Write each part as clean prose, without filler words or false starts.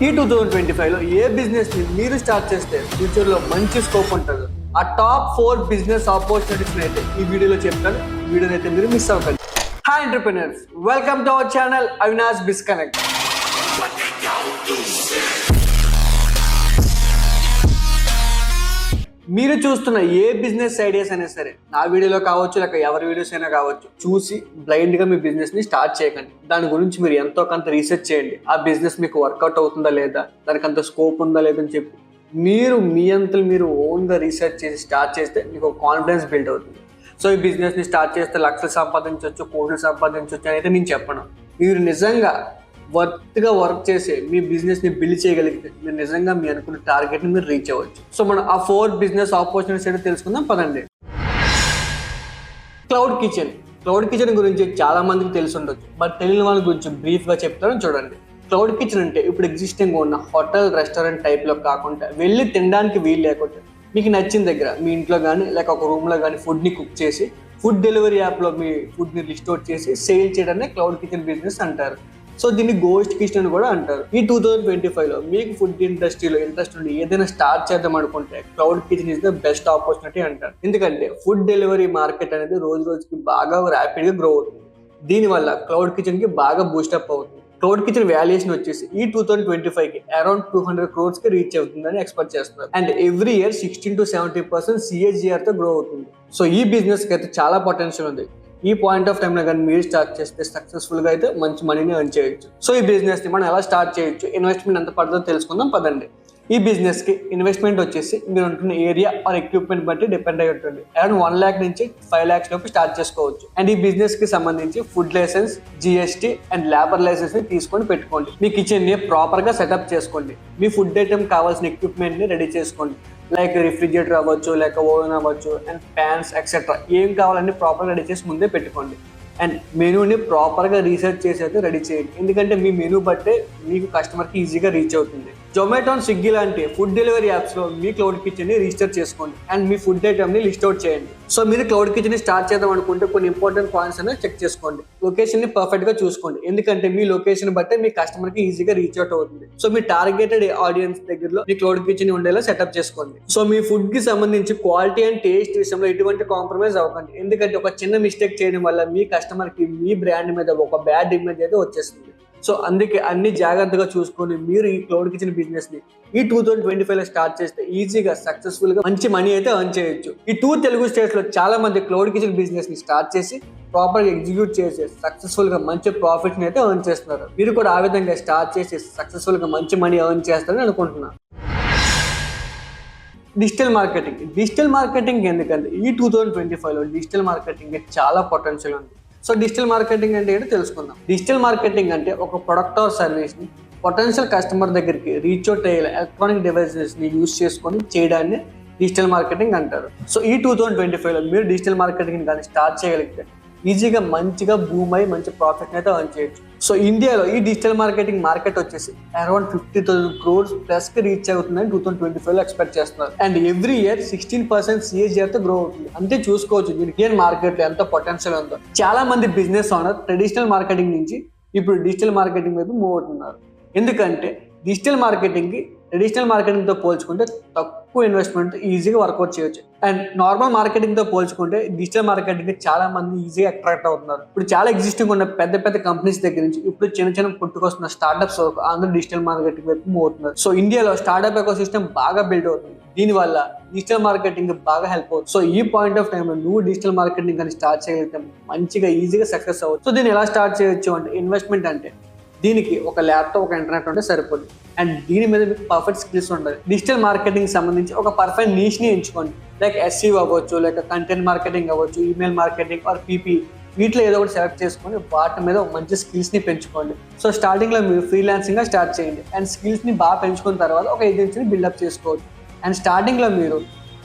ఈ 2025లో ఏ బిజినెస్ ని మీరు స్టార్ట్ చేస్తే ఫ్యూచర్ లో మంచి స్కోప్ ఉంటుంది. ఆ టాప్ 4 బిజినెస్ ఆపర్చునిటీస్ అయితే ఈ వీడియోలో చెప్తాను. ఈ వీడియోని అయితే మీరు మిస్ అవ్వకండి. Hi entrepreneurs, welcome to our channel Avinash Bizconnect. మీరు చూస్తున్న ఏ బిజినెస్ ఐడియాస్ అయినా సరే నా వీడియోలో కావచ్చు, లేక ఎవరి వీడియోస్ అయినా కావచ్చు, చూసి బ్లైండ్ గా మీ బిజినెస్ ని స్టార్ట్ చేయకండి. దాని గురించి మీరు ఎంతో కొంత రీసెర్చ్ చేయండి. ఆ బిజినెస్ మీకు వర్కౌట్ అవుతుందా లేదా, దానికి అంత స్కోప్ ఉందా లేదని చెప్పి మీరు మీ అంతలు మీరు ఓన్ గా రీసెర్చ్ చేసి స్టార్ట్ చేస్తే మీకు కాన్ఫిడెన్స్ బిల్డ్ అవుతుంది. సో ఈ బిజినెస్ ని స్టార్ట్ చేస్తే లక్షలు సంపాదించవచ్చు, కోట్లు సంపాదించవచ్చు అని అయితే నేను చెప్పను. మీరు నిజంగా వర్త్గా వర్క్ చేసి మీ బిజినెస్ ని బిల్డ్ చేయగలిగితే మీరు నిజంగా మీ అనుకున్న టార్గెట్ ని మీరు రీచ్ అవ్వచ్చు. సో మనం ఆ 4 బిజినెస్ ఆపర్చునిటీస్ అయితే తెలుసుకుందాం పదండి. క్లౌడ్ కిచెన్ గురించి చాలా మందికి తెలిసి ఉండొచ్చు, బట్ తెలియని వాళ్ళ గురించి బ్రీఫ్ గా చెప్తాను చూడండి. క్లౌడ్ కిచెన్ అంటే ఇప్పుడు ఎగ్జిస్టింగ్ ఉన్న హోటల్ రెస్టారెంట్ టైప్ లో కాకుండా వెళ్ళి తినడానికి వీలు లేకుండా మీకు నచ్చిన దగ్గర మీ ఇంట్లో కానీ లేక ఒక రూమ్ లో కానీ ఫుడ్ ని కుక్ చేసి ఫుడ్ డెలివరీ యాప్ లో మీ ఫుడ్ ని లిస్ట్ అవుట్ చేసి సేల్ చేయడాన్ని క్లౌడ్ కిచెన్ బిజినెస్ అంటారు. సో దీన్ని గోస్ట్ కిచెన్ అని కూడా అంటారు. ఈ 2025లో మీకు ఫుడ్ ఇండస్ట్రీలో ఇంట్రెస్ట్ ఉండి ఏదైనా స్టార్ట్ చేద్దాం అనుకుంటే cloud kitchen is the best opportunity అంటారు. ఎందుకంటే ఫుడ్ డెలివరీ మార్కెట్ అనేది రోజు రోజుకి బాగా ర్యాపిడ్ గా గ్రో అవుతుంది. దీనివల్ల క్లౌడ్ కిచెన్ కి బాగా బూస్టప్ అవుతుంది. క్లౌడ్ కిచెన్ వాల్యుయేషన్ వచ్చేసి ఈ 2025కి అరౌండ్ 200 crores కి రీచ్ అవుతుందని ఎక్స్పెక్ట్ చేస్తున్నారు. And every year 16 to 70% CAGR తో గ్రో అవుతుంది. సో ఈ బిజినెస్ కి అయితే చాలా పొటెన్షియల్ ఉంది. ఈ పాయింట్ ఆఫ్ టైమ్ లో కానీ మీరు స్టార్ట్ చేస్తే సక్సెస్ఫుల్ గా అయితే మంచి మనీని ఎర్న్ చేయొచ్చు. సో ఈ బిజినెస్ ని మనం ఎలా స్టార్ట్ చేయొచ్చు, ఇన్వెస్ట్మెంట్ ఎంత పడుతుందో తెలుసుకుందాం పదండి. ఈ బిజినెస్ కి ఇన్వెస్ట్మెంట్ వచ్చేసి మీరు ఉంటున్న ఏరియా ఆర్ ఎక్విప్మెంట్ బట్టి డిపెండ్ అయి ఉంటుంది. అరౌండ్ 1 lakh నుంచి 5 lakhs లోపు స్టార్ట్ చేసుకోవచ్చు. అండ్ ఈ బిజినెస్ కి సంబంధించి food license, GST and labour license ని తీసుకొని పెట్టుకోండి. మీ కిచెన్ ని ప్రాపర్ గా సెటప్ చేసుకోండి. మీ ఫుడ్ ఐటమ్ కావాల్సిన ఎక్విప్మెంట్ ని రెడీ చేసుకోండి. లైక్ రిఫ్రిజిరేటర్ అవ్వచ్చు, లేక ఓవెన్ అవ్వచ్చు, అండ్ ప్యాన్స్ ఎక్సెట్రా ఏం కావాలన్నీ ప్రాపర్గా రెడీ చేసి ముందే పెట్టుకోండి. అండ్ మెనూని ప్రాపర్గా రీసెర్చ్ చేసి అయితే రెడీ చేయండి. ఎందుకంటే మీ మెనూ బట్టే మీకు కస్టమర్కి ఈజీగా రీచ్ అవుతుంది. జొమాటో, స్విగ్గీ లాంటి ఫుడ్ డెలివరీ యాప్స్లో మీ క్లౌడ్ కిచెన్ని రిజిస్టర్ చేసుకోండి అండ్ మీ ఫుడ్ ఐటమ్ని లిస్ట్ అవుట్ చేయండి. సో మీరు క్లౌడ్ కిచెన్ని స్టార్ట్ చేద్దాం అనుకుంటే కొన్ని ఇంపార్టెంట్ పాయింట్స్ అనేది చెక్ చేసుకోండి. లొకేషన్ని పర్ఫెక్ట్గా చూసుకోండి, ఎందుకంటే మీ లొకేషన్ బట్టే మీ కస్టమర్కి ఈజీగా రీచ్ అవుట్ అవుతుంది. సో మీ టార్గెటెడ్ ఆడియన్స్ దగ్గరలో మీ క్లౌడ్ కిచెన్ ఉండేలా సెటప్ చేసుకోండి. సో మీ ఫుడ్ కి సంబంధించి క్వాలిటీ అండ్ టేస్ట్ విషయంలో ఎటువంటి కాంప్రమైజ్ అవ్వకండి. ఎందుకంటే ఒక చిన్న మిస్టేక్ చేయడం వల్ల మీ కస్టమర్ కి మీ బ్రాండ్ మీద ఒక బ్యాడ్ ఇమేజ్ అయితే వచ్చేస్తుంది. సో అందుకే అన్ని జాగ్రత్తగా చూసుకొని మీరు ఈ క్లౌడ్ కిచెన్ బిజినెస్ ని ఈ 2025లో స్టార్ట్ చేస్తే ఈజీగా సక్సెస్ఫుల్ గా మంచి మనీ అయితే ఎర్న్ చేయొచ్చు. ఈ 2 తెలుగు స్టేట్స్ లో చాలా మంది క్లౌడ్ కిచెన్ బిజినెస్ ని స్టార్ట్ చేసి ప్రాపర్ గా ఎగ్జిక్యూట్ చేసి సక్సెస్ఫుల్ గా మంచి ప్రాఫిట్ ని అయితే ఎర్న్ చేస్తున్నారు. మీరు కూడా ఆ విధంగా స్టార్ట్ చేసి సక్సెస్ఫుల్ గా మంచి మనీ ఎర్న్ చేస్తారని అనుకుంటున్నాను. డిజిటల్ మార్కెటింగ్ ఎందుకంటే ఈ 2025లో డిజిటల్ మార్కెటింగ్ చాలా పొటెన్షియల్ ఉంది. సో డిజిటల్ మార్కెటింగ్ అంటే ఏంటో తెలుసుకుందాం. డిజిటల్ మార్కెటింగ్ అంటే ఒక ప్రొడక్ట్ ఆర్ సర్వీస్ ని పొటెన్షియల్ కస్టమర్ దగ్గరికి రీచ్ అవుట్ అయ్యే ఎలక్ట్రానిక్ డివైసెస్ ని యూజ్ చేసుకొని చేయడాన్ని డిజిటల్ మార్కెటింగ్ అంటారు. సో ఈ 2025లో మీరు డిజిటల్ మార్కెటింగ్ కానీ స్టార్ట్ చేయగలిగితే ఈజీగా మంచిగా బూమ్ అయ్యి మంచి ప్రాఫిట్ అయితే ఎర్న్ చేయొచ్చు. సో ఇండియాలో ఈ డిజిటల్ మార్కెట్ వచ్చేసి అరౌండ్ 50,000 crores ప్లస్ కి రీచ్ అవుతుందని 2025లో ఎక్స్పెక్ట్ చేస్తున్నారు. అండ్ ఎవ్రీ ఇయర్ 16% CAGR తో గ్రో అవుతుంది. అంతే చూసుకోవచ్చు ఇండియన్ మార్కెట్ లో ఎంత పొటెన్షియల్ ఉందో. చాలా మంది బిజినెస్ ఓనర్ ట్రెడిషనల్ మార్కెటింగ్ నుంచి ఇప్పుడు డిజిటల్ మార్కెటింగ్ వైపు మూవ్ అవుతున్నారు. ఎందుకంటే డిజిటల్ మార్కెటింగ్ తో పోల్చుకుంటే తక్కువ ఇన్వెస్ట్మెంట్ ఈజీగా వర్కౌట్ చేయొచ్చు. అండ్ నార్మల్ మార్కెటింగ్ తో పోల్చుకుంటే డిజిటల్ మార్కెటింగ్ చాలా మంది ఈజీగా అట్రాక్ట్ అవుతున్నారు. ఇప్పుడు చాలా ఎగ్జిస్టింగ్ ఉన్న పెద్ద కంపెనీస్ దగ్గర నుంచి ఇప్పుడు చిన్న పుట్టుకొస్తున్న స్టార్ట్అప్స్ వరకు అందరూ డిజిటల్ మార్కెటింగ్ వైపు మూవ్ అవుతున్నారు. సో ఇండియాలో స్టార్ట్అప్ ఎకో సిస్టమ్ బాగా బిల్డ్ అవుతుంది. దీనివల్ల డిజిటల్ మార్కెటింగ్ బాగా హెల్ప్ అవుతుంది. సో ఈ పాయింట్ ఆఫ్ టైంలో నువ్వు డిజిటల్ మార్కెటింగ్ కానీ స్టార్ట్ చేయగలిగితే మంచిగా ఈజీగా సక్సెస్ అవ్వచ్చు. సో దీన్ని ఎలా స్టార్ట్ చేయొచ్చు అంటే ఇన్వెస్ట్మెంట్ అంటే దీనికి ఒక ల్యాప్టాప్, ఒక ఇంటర్నెట్ ఉంటే సరిపోదు. అండ్ దీని మీద మీకు పర్ఫెక్ట్ స్కిల్స్ ఉండాలి. డిజిటల్ మార్కెటింగ్ సంబంధించి ఒక పర్ఫెక్ట్ నీష్ ని ఎంచుకోండి. లైక్ SEO అవ్వచ్చు, లేక కంటెంట్ మార్కెటింగ్ అవ్వచ్చు, ఈమెయిల్ మార్కెటింగ్ ఆర్ PP, వీటిలో ఏదో ఒకటి సెలెక్ట్ చేసుకొని వాటి మీద మంచి స్కిల్స్ ని పెంచుకోండి. సో స్టార్టింగ్ లో మీరు ఫ్రీలాన్సింగ్ గా స్టార్ట్ చేయండి అండ్ స్కిల్స్ ని బాగా పెంచుకున్న తర్వాత ఒక ఏజెన్సీని బిల్డప్ చేసుకోవచ్చు. అండ్ స్టార్టింగ్ లో మీరు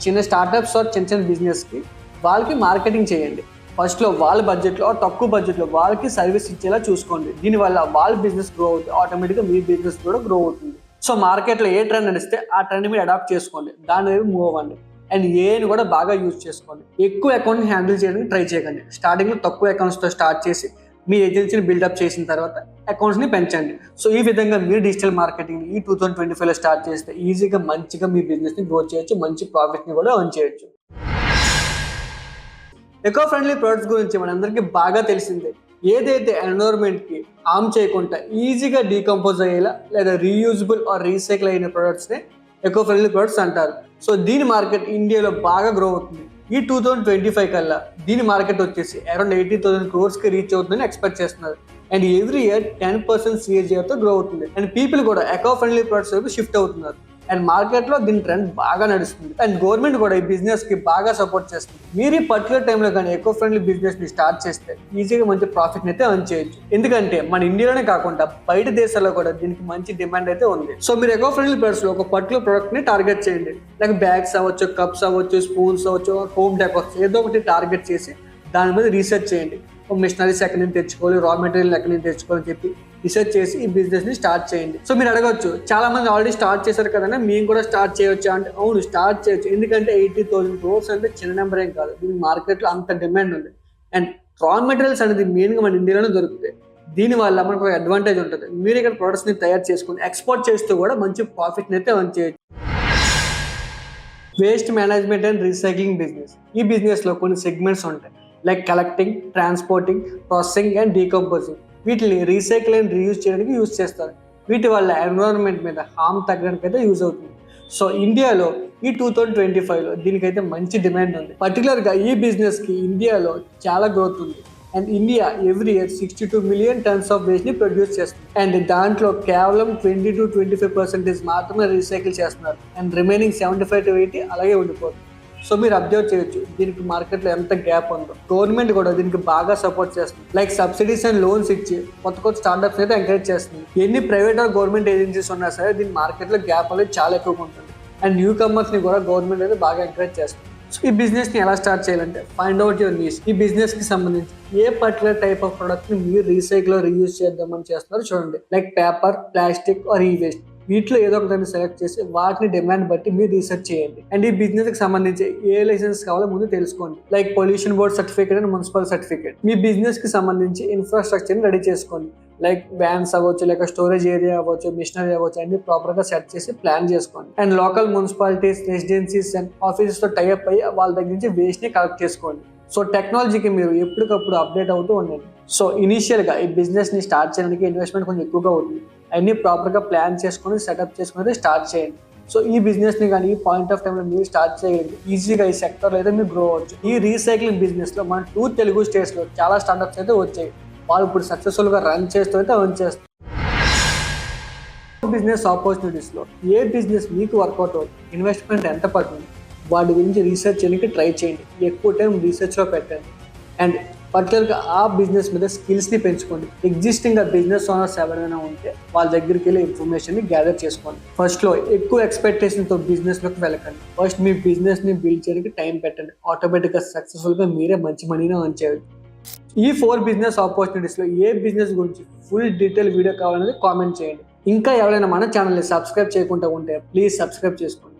చిన్న స్టార్ట్అప్స్ చిన్న బిజినెస్ కి వాళ్ళకి మార్కెటింగ్ చేయండి. ఫస్ట్ లో వాళ్ళ బడ్జెట్ లో తక్కువ బడ్జెట్ లో వాళ్ళకి సర్వీస్ ఇచ్చేలా చూసుకోండి. దీనివల్ల వాళ్ళ బిజినెస్ గ్రో అవుతుంది, ఆటోమేటిక్ గా మీ బిజినెస్ కూడా గ్రో అవుతుంది. సో మార్కెట్ లో ఏ ట్రెండ్ నడిస్తే ఆ ట్రెండ్ మీరు అడాప్ట్ చేసుకోండి, దాని వైపు మూవ్ అవ్వండి. అండ్ ఏని కూడా బాగా యూజ్ చేసుకోండి. ఎక్కువ అకౌంట్ హ్యాండిల్ చేయడానికి ట్రై చేయకండి. స్టార్టింగ్ లో తక్కువ అకౌంట్స్ తో స్టార్ట్ చేసి మీ ఏజెన్సీని బిల్డప్ చేసిన తర్వాత అకౌంట్స్ని పెంచండి. సో ఈ విధంగా మీరు డిజిటల్ మార్కెటింగ్ ఈ 2025లో స్టార్ట్ చేస్తే ఈజీగా మంచిగా మీ బిజినెస్ని గ్రో చేయొచ్చు, మంచి ప్రాఫిట్ని కూడా ఎర్న్ చేయొచ్చు. ఎకో ఫ్రెండ్లీ ప్రొడక్ట్స్ గురించి మనందరికీ బాగా తెలిసిందే. ఏదైతే ఎన్విరాన్మెంట్కి హార్మ్ చేయకుండా ఈజీగా డీకంపోజ్ అయ్యేలా లేదా రీయూజబుల్ ఆర్ రీసైకిల్ అయిన ప్రొడక్ట్స్ని ఎకో ఫ్రెండ్లీ ప్రొడక్ట్స్ అంటారు. సో దీని మార్కెట్ ఇండియాలో బాగా గ్రో అవుతుంది. ఈ 2025 కల్లా దీని మార్కెట్ వచ్చేసి అరౌండ్ 80,000 crores రీచ్ అవుతుందని ఎక్స్పెక్ట్ చేస్తున్నారు. అండ్ ఎవ్రీ ఇయర్ 10% CAGRతో గ్రో అవుతుంది. అండ్ పీపుల్ కూడా ఎకో ఫ్రెండ్లీ ప్రొడక్ట్స్ వైపు షిఫ్ట్ అవుతున్నారు. అండ్ మార్కెట్లో దీని ట్రెండ్ బాగా నడుస్తుంది. అండ్ గవర్నమెంట్ కూడా ఈ బిజినెస్కి బాగా సపోర్ట్ చేస్తుంది. మీరు ఈ పర్టికులర్ టైంలో కానీ ఎకో ఫ్రెండ్లీ బిజినెస్ని స్టార్ట్ చేస్తే ఈజీగా మంచి ప్రాఫిట్ని అయితే ఎర్న్ చేయొచ్చు. ఎందుకంటే మన ఇండియాలోనే కాకుండా బయట దేశాల్లో కూడా దీనికి మంచి డిమాండ్ అయితే ఉంది. సో మీరు ఎకో ఫ్రెండ్లీ ప్రొడక్ట్స్లో ఒక పర్టికులర్ ప్రొడక్ట్ని టార్గెట్ చేయండి. లైక్ బ్యాగ్స్ అవ్వచ్చు, కప్స్ అవ్వచ్చు, స్పూన్స్ అవ్వచ్చు, హోమ్ డెకోర్స్ ఏదో ఒకటి టార్గెట్ చేసి దాని మీద రీసెర్చ్ చేయండి. మిషనరీస్ ఎక్కడి నుంచి తెచ్చుకోవాలి, రా మెటీరియల్ ఎక్కడి నుంచి తెచ్చుకోవాలని చెప్పి రీసెర్చ్ చేసి ఈ బిజినెస్ని స్టార్ట్ చేయండి. సో మీరు అడగవచ్చు, చాలా మంది ఆల్రెడీ స్టార్ట్ చేశారు కదన్నా, మేము కూడా స్టార్ట్ చేయొచ్చు అంటే అవును, స్టార్ట్ చేయొచ్చు. ఎందుకంటే 80,000 crores అంటే చిన్న నెంబర్ ఏం కాదు. దీనికి మార్కెట్లో అంత డిమాండ్ ఉంది. అండ్ రా మెటీరియల్స్ అనేది మెయిన్గా మన ఇండియాలోనే దొరుకుతాయి. దీనివల్ల మనకు ఒక అడ్వాంటేజ్ ఉంటుంది. మీరు ఇక్కడ ప్రొడక్ట్స్ని తయారు చేసుకుని ఎక్స్పోర్ట్ చేస్తూ కూడా మంచి ప్రాఫిట్ని అయితే ఎర్న్ చేయొచ్చు. Waste management and recycling business. ఈ బిజినెస్లో కొన్ని సెగ్మెంట్స్ ఉంటాయి. Like collecting, transporting, processing and decomposing. వీటిని రీసైకిల్ అండ్ రీయూజ్ చేయడానికి యూజ్ చేస్తారు. వీటి వల్ల ఎన్విరాన్మెంట్ మీద హార్మ్ తగ్గడానికి అయితే యూజ్ అవుతుంది. సో ఇండియాలో ఈ 2025లో దీనికైతే మంచి డిమాండ్ ఉంది. పర్టికులర్గా ఈ బిజినెస్కి ఇండియాలో చాలా గ్రోత్ ఉంది. And India every year 62 million tons of వేస్ట్ని ప్రొడ్యూస్ చేస్తుంది. అండ్ దాంట్లో కేవలం 20 to 25% మాత్రమే రీసైకిల్ చేస్తున్నారు. అండ్ రిమైనింగ్ 75 to 80 అలాగే ఉండిపోతుంది. సో మీరు అబ్జర్వ్ చేయొచ్చు దీనికి మార్కెట్లో ఎంత గ్యాప్ ఉందో. గవర్నమెంట్ కూడా దీనికి బాగా సపోర్ట్ చేస్తుంది. లైక్ సబ్సిడీస్ అండ్ లోన్స్ ఇచ్చి కొత్త స్టార్ట్అప్స్ అయితే ఎంకరేజ్ చేస్తుంది. ఎన్ని ప్రైవేట్ ఆర్ గవర్నమెంట్ ఏజెన్సీస్ ఉన్నా సరే దీని మార్కెట్లో గ్యాప్ అనేది చాలా ఎక్కువగా ఉంటుంది. అండ్ న్యూ కమర్స్ని కూడా గవర్నమెంట్ అయితే బాగా ఎంకరేజ్ చేస్తుంది. సో ఈ బిజినెస్ని ఎలా స్టార్ట్ చేయాలంటే ఫైండ్ అవుట్ యువర్ నీడ్స్. ఈ బిజినెస్కి సంబంధించి ఏ పర్టికులర్ టైప్ ఆఫ్ ప్రొడక్ట్ని మీరు రీసైకిల్ రీయూజ్ చేద్దామని చేస్తున్నారో చూడండి. లైక్ పేపర్, ప్లాస్టిక్ ఆర్ ఈ వేస్ట్. వీటిలో ఏదో ఒక దాన్ని సెలెక్ట్ చేసి వాటిని డిమాండ్ బట్టి మీరు రీసెర్చ్ చేయండి. అండ్ ఈ బిజినెస్ కి సంబంధించి ఏ లైసెన్స్ కావాలో ముందు తెలుసుకోండి. Like pollution board certificate and municipal certificate. Me business కి సంబంధించి ఇన్ఫ్రాస్ట్రక్చర్ ని రెడీ చేసుకోండి. లైక్ వ్యాన్స్ అవ్వచ్చు, లేక స్టోరేజ్ ఏరియా అవ్వచ్చు, మిషనరీ అవ్వచ్చు, అన్ని ప్రాపర్ గా సెట్ చేసి ప్లాన్ చేసుకోండి. And local municipalities, residencies and offices తో టైఅప్ అయ్యి వాళ్ళ దగ్గర నుంచి వేస్ట్ ని కలెక్ట్ చేసుకోండి. సో టెక్నాలజీకి మీరు ఎప్పటికప్పుడు అప్డేట్ అవుతూ ఉండండి. సో ఇనీషియల్గా ఈ బిజినెస్ని స్టార్ట్ చేయడానికి ఇన్వెస్ట్మెంట్ కొంచెం ఎక్కువగా అవుతుంది. అన్నీ ప్రాపర్గా ప్లాన్ చేసుకొని సెటప్ చేసుకుని స్టార్ట్ చేయండి. సో ఈ బిజినెస్ని కానీ ఈ పాయింట్ ఆఫ్ టైంలో మీరు స్టార్ట్ చేయగలిగి ఈజీగా ఈ సెక్టర్లో అయితే మీరు గ్రో అవ్వచ్చు. ఈ రీసైక్లింగ్ బిజినెస్లో మన 2 తెలుగు స్టేట్స్లో చాలా స్టార్ట్అప్స్ అయితే వచ్చాయి. వాళ్ళు ఇప్పుడు సక్సెస్ఫుల్గా రన్ చేస్తూ అయితే ఎర్న్ చేస్తారు. బిజినెస్ ఆపర్చునిటీస్లో ఏ బిజినెస్ మీకు వర్కౌట్ అవుతుంది, ఇన్వెస్ట్మెంట్ ఎంత పడుతుంది, వాటి గురించి రీసెర్చ్ చేయడానికి ట్రై చేయండి. ఎక్కువ టైం రీసెర్చ్లో పెట్టండి. అండ్ పర్టికులర్గా ఆ బిజినెస్ మీద స్కిల్స్ని పెంచుకోండి. ఎగ్జిస్టింగ్ బిజినెస్ ఓనర్స్ ఎవరైనా ఉంటే వాళ్ళ దగ్గరికి వెళ్ళి ఇన్ఫర్మేషన్ని గ్యాదర్ చేసుకోండి. ఫస్ట్లో ఎక్కువ ఎక్స్పెక్టేషన్తో బిజినెస్లోకి వెళ్ళకండి. ఫస్ట్ మీ బిజినెస్ని బిల్డ్ చేయడానికి టైం పెట్టండి. ఆటోమేటిక్గా సక్సెస్ఫుల్గా మీరే మంచి మనీని ఎర్న్ చేయవచ్చు. ఈ 4 బిజినెస్ ఆపర్చునిటీస్లో ఏ బిజినెస్ గురించి ఫుల్ డీటెయిల్ వీడియో కావాలనేది కామెంట్ చేయండి. ఇంకా ఎవరైనా మన ఛానల్ని సబ్స్క్రైబ్ చేయకుండా ఉంటే ప్లీజ్ సబ్స్క్రైబ్ చేసుకోండి.